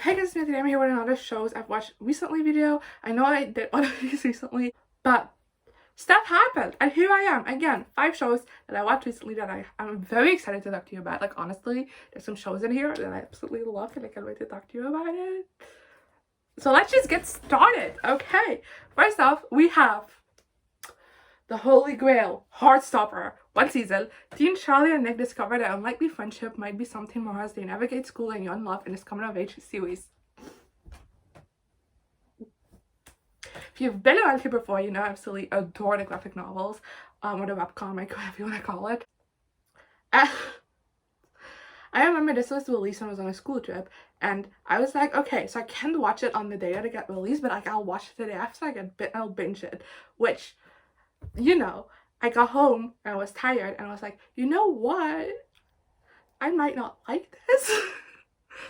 Hey guys, today I'm here with another shows I've watched recently video. I know I did one of these recently, but stuff happened and here I am again. 5 shows that I watched recently that I'm very excited to talk to you about. Like honestly, there's some shows in here that I absolutely love and I can't wait to talk to you about it. So let's just get started. Okay, first off, we have the Holy Grail, Heartstopper. One season, teen Charlie and Nick discover that unlikely friendship might be something more as they navigate school and young love in this coming-of-age series. If you've been around here before, you know I absolutely adore the graphic novels, or the webcomic, whatever you want to call it. I remember this was released when I was on a school trip, and I was like, okay, so I can't watch it on the day that it got released, but like I'll watch it the day after I'll binge it, which, you know, I got home and I was tired and I was like, you know what? I might not like this.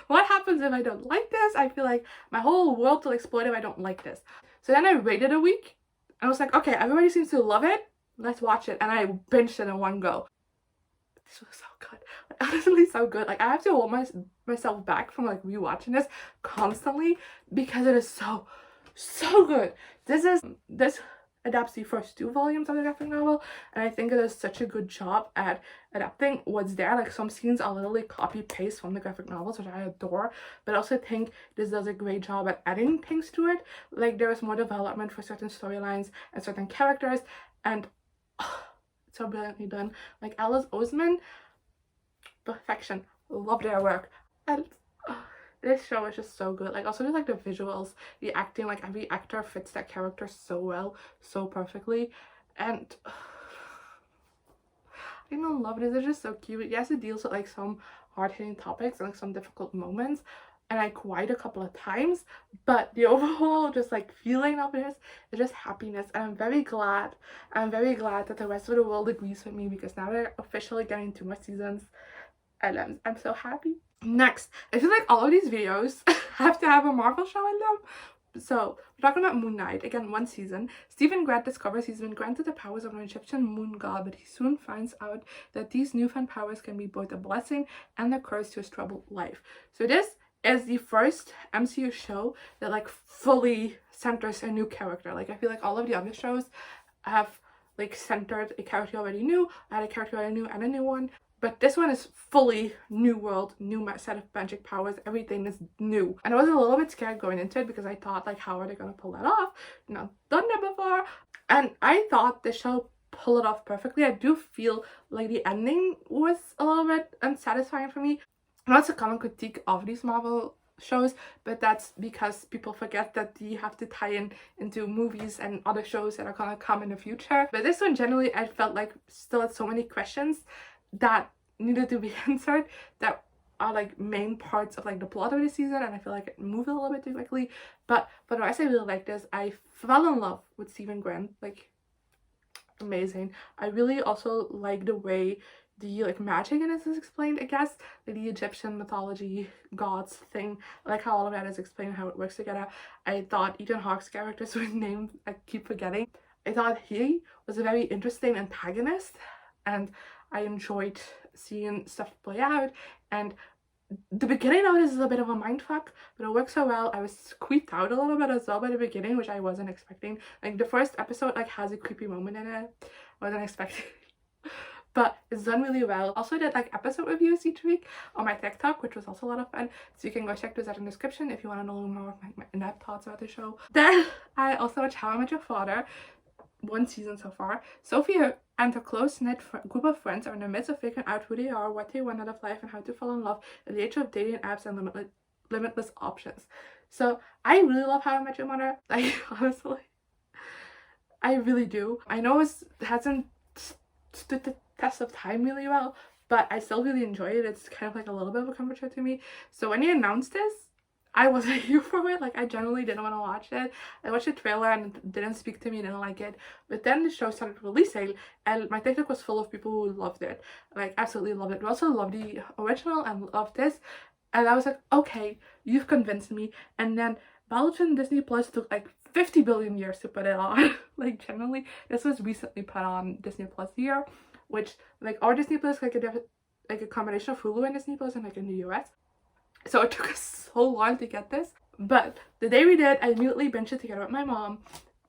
What happens if I don't like this? I feel like my whole world will explode if I don't like this. So then I waited a week and I was like, okay, everybody seems to love it. Let's watch it. And I binged it in one go. This was so good. Like, honestly so good. Like I have to hold myself back from like rewatching this constantly because it is so good. This adapts the first 2 volumes of the graphic novel, and I think it does such a good job at adapting what's there. Like some scenes are literally copy paste from the graphic novels, which I adore, but I also think this does a great job at adding things to it. Like there is more development for certain storylines and certain characters, and it's so brilliantly done. Like Alice Oseman, perfection. Love their work. And this show is just so good. Like also just like the visuals, the acting, like every actor fits that character so well, so perfectly. And I love this. It's just so cute. Yes, it deals with like some hard-hitting topics and like some difficult moments, and I cried a couple of times, but the overall just like feeling of this is just happiness. And I'm very glad that the rest of the world agrees with me, because now they're officially getting 2 more seasons and I'm so happy. Next, I feel like all of these videos have to have a Marvel show in them. So we're talking about Moon Knight. Again, 1 season. Stephen Grant discovers he's been granted the powers of an Egyptian moon god, but he soon finds out that these newfound powers can be both a blessing and a curse to his troubled life. So this is the first MCU show that like fully centers a new character. Like I feel like all of the other shows have like centered a character you already knew, add a character I knew, and a new one. But this one is fully new world, new set of magic powers, everything is new. And I was a little bit scared going into it because I thought like, how are they gonna pull that off? Not done that before. And I thought the show pulled it off perfectly. I do feel like the ending was a little bit unsatisfying for me. And that's a common critique of these Marvel shows, but that's because people forget that you have to tie into movies and other shows that are gonna come in the future. But this one, generally, I felt like still had so many questions that needed to be answered that are like main parts of like the plot of the season, and I feel like it moved a little bit too quickly. But for the rest, I really like this. I fell in love with Stephen Grant, like amazing. I really also like the way the like magic in this is explained, I guess, like the Egyptian mythology gods thing. I like how all of that is explained, how it works together. I thought Ethan Hawke's character's name I keep forgetting. I thought he was a very interesting antagonist, and I enjoyed seeing stuff play out. And the beginning of it is a bit of a mindfuck, but it works so well. I was creeped out a little bit as well by the beginning, which I wasn't expecting. Like the first episode like has a creepy moment in it. I wasn't expecting. But it's done really well. Also did like episode reviews each week on my TikTok, which was also a lot of fun. So you can go check those out in the description if you want to know more of my in-depth thoughts about the show. Then I also watched How I Met Your Father. 1 season so far. Sophie and a close-knit group of friends are in the midst of figuring out who they are, what they want out of life, and how to fall in love in the age of dating apps and limitless options. So I really love How I Met Your Mother. Like honestly, I really do. I know it hasn't stood the test of time really well, but I still really enjoy it. It's kind of like a little bit of a comfort show to me. So when he announced this, I wasn't here for it. Like I generally didn't want to watch it. I watched the trailer and it didn't speak to me, didn't like it. But then the show started releasing and my TikTok was full of people who loved it. Like absolutely loved it. They also loved the original and loved this. And I was like, okay, you've convinced me. And then Belgium Disney Plus took like 50 billion years to put it on. Like generally, this was recently put on Disney Plus here, which like our Disney Plus like a combination of Hulu and Disney Plus and like in the US. So it took us so long to get this. But the day we did, I immediately binged it together with my mom.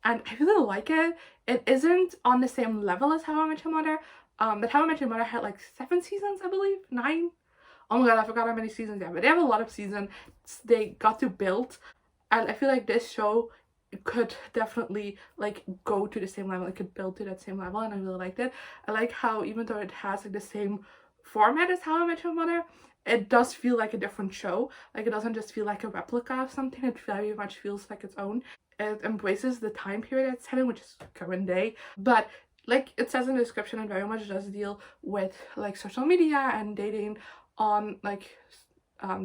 And I really like it. It isn't on the same level as How I Met Your Mother. But How I Met Your Mother had like 7 seasons, I believe. 9. Oh my god, I forgot how many seasons they have. But they have a lot of seasons they got to build. And I feel like this show could definitely like go to the same level. It could build to that same level, and I really liked it. I like how even though it has like the same format as How I Met Your Mother, it does feel like a different show. Like it doesn't just feel like a replica of something. It very much feels like its own. It embraces the time period it's set in, which is current day. But like it says in the description, it very much does deal with like social media and dating on like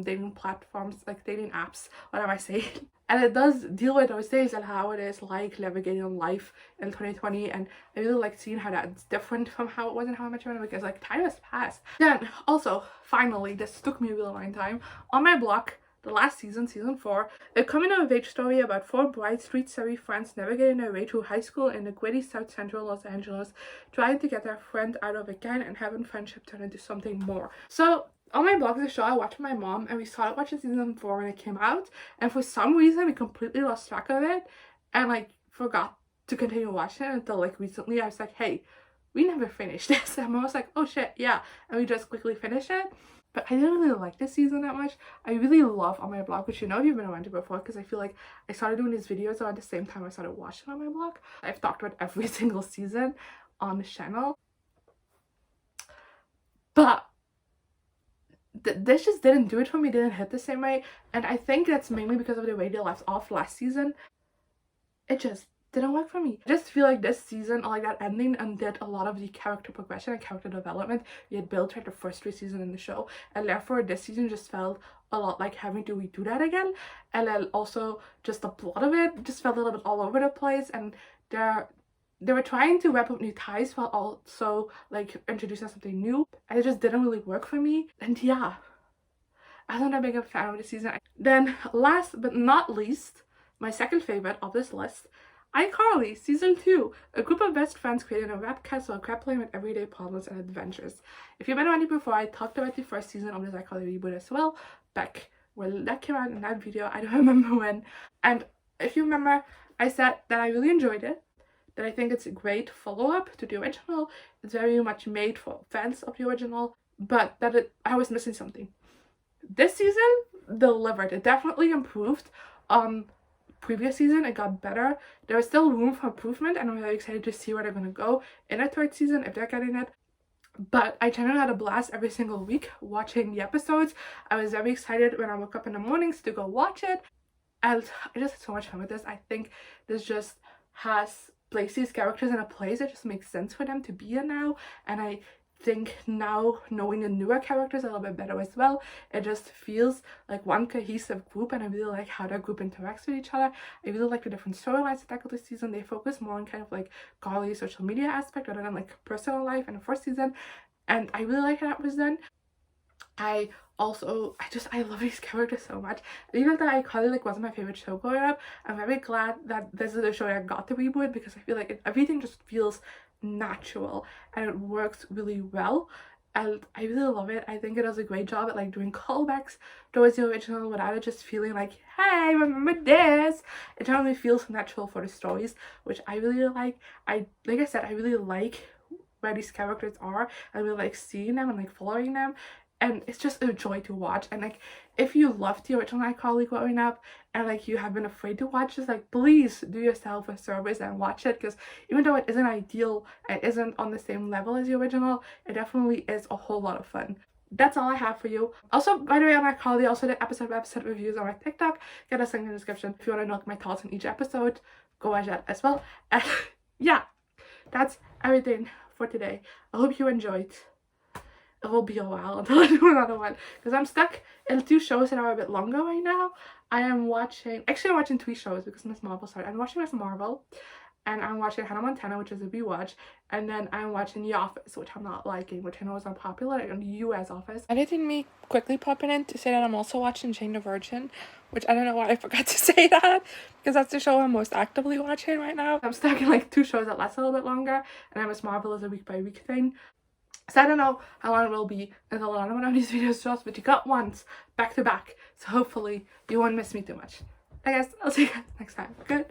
dating platforms, like dating apps, what am I saying? And it does deal with those days and how it is like navigating on life in 2020, and I really like seeing how that's different from how it was in How I Met Your Mother, because like time has passed. Then also, finally, this took me a really long time, on my blog, the last season, season 4, a coming-of-age story about 4 bright, street-savvy friends navigating their way through high school in the gritty South Central Los Angeles, trying to get their friend out of a gang and having friendship turn into something more. So on my blog, the show I watched with my mom, and we started watching season 4 when it came out, and for some reason we completely lost track of it and like forgot to continue watching it until like recently. I was like, hey, we never finished this, and I was like, oh shit, yeah, and we just quickly finished it. But I didn't really like this season that much. I really love On My Blog, which you know if you've been around it before, because I feel like I started doing these videos around the same time I started watching On My Blog. I've talked about every single season on the channel, but this just didn't do it for me, didn't hit the same way, and I think that's mainly because of the way they left off last season. It just didn't work for me. I just feel like this season, like that ending, undid a lot of the character progression and character development we had built throughout the first 3 seasons in the show, and therefore this season just felt a lot like having to redo that again. And then also just the plot of it just felt a little bit all over the place, and they were trying to wrap up new ties while also like introducing something new, and it just didn't really work for me. And yeah, I'm not a big fan of this season. Then last but not least, my second favorite of this list, iCarly season 2, a group of best friends creating a rap castle grappling with everyday problems and adventures. If you've been around it before, I talked about the first season of this iCarly reboot as well, back when that came out in that video, I don't remember when. And if you remember, I said that I really enjoyed it, that I think it's a great follow-up to the original. It's very much made for fans of the original, but that I was missing something. This season delivered. It definitely improved on previous season. It got better. There is still room for improvement, and I'm really excited to see where they're gonna go in a 3rd season if they're getting it. But I generally had a blast every single week watching the episodes. I was very excited when I woke up in the mornings to go watch it, and I just had so much fun with this. I think this just has placed these characters in a place that just makes sense for them to be in now, and I think now knowing the newer characters a little bit better as well, it just feels like one cohesive group, and I really like how that group interacts with each other. I really like the different storylines that tackle this season. They focus more on kind of like Carly's social media aspect rather than like personal life in the first season, and I really like how that was done. I love these characters so much. And even though iCarly like wasn't my favorite show growing up, I'm very glad that this is a show that got the reboot, because I feel like everything just feels natural and it works really well, and I really love it. I think it does a great job at like doing callbacks towards the original without it just feeling like, hey, remember this. It generally feels natural for the stories, which I really like. Like I said, I really like where these characters are. I really like seeing them and like following them, and it's just a joy to watch. And like if you loved the original iCarly growing up and like you have been afraid to watch this, like please do yourself a service and watch it, because even though it isn't ideal, it isn't on the same level as the original, it definitely is a whole lot of fun. That's all I have for you. Also, by the way, on iCarly, also the episode reviews on my TikTok. Get a link in the description if you want to know my thoughts on each episode. Go watch that as well. And yeah, that's everything for today. I hope you enjoyed. It will be a while until I do another one, because I'm stuck in 2 shows that are a bit longer right now. I'm watching 3 shows because Miss Marvel started. I'm watching Miss Marvel, and I'm watching Hannah Montana, which is a rewatch, and then I'm watching The Office, which I'm not liking, which I know is unpopular in the US Office. Editing me quickly popping in to say that I'm also watching Jane the Virgin, which I don't know why I forgot to say that, because that's the show I'm most actively watching right now. I'm stuck in like 2 shows that last a little bit longer, and then Miss Marvel is a week by week thing. So I don't know how long it will be until one of these videos drops, but you got once back to back, so hopefully you won't miss me too much. I guess I'll see you guys next time. Good.